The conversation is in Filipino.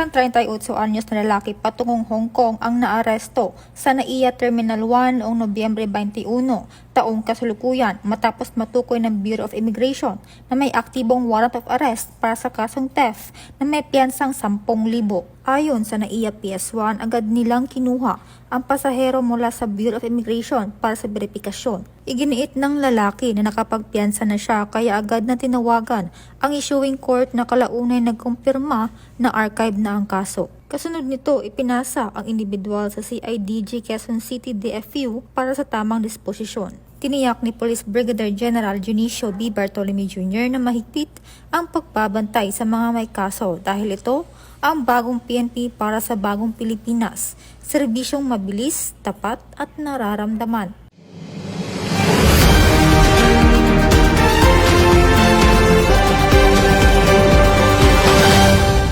Isang 38 anyos na lalaki patungong Hong Kong ang naaresto sa NAIA Terminal 1 noong Nobyembre 21, taong kasalukuyan matapos matukoy ng Bureau of Immigration na may aktibong warrant of arrest para sa kasong theft na may piyansang 10,000. Ayon sa NAIA PS1, agad nilang kinuha ang pasahero mula sa Bureau of Immigration para sa verifikasyon. Iginiit ng lalaki na nakapagpiyansa na siya kaya agad na tinawagan ang issuing court na kalaunay nagkumpirma na archive na ang kaso. Kasunod nito, ipinasa ang individual sa CIDG Quezon City DFU para sa tamang disposisyon. Tiniyak ni Police Brigadier General Junicio B. Bartolome Jr. na mahigpit ang pagbabantay sa mga may kaso dahil ito ang bagong PNP para sa bagong Pilipinas, serbisyong mabilis, tapat at nararamdaman.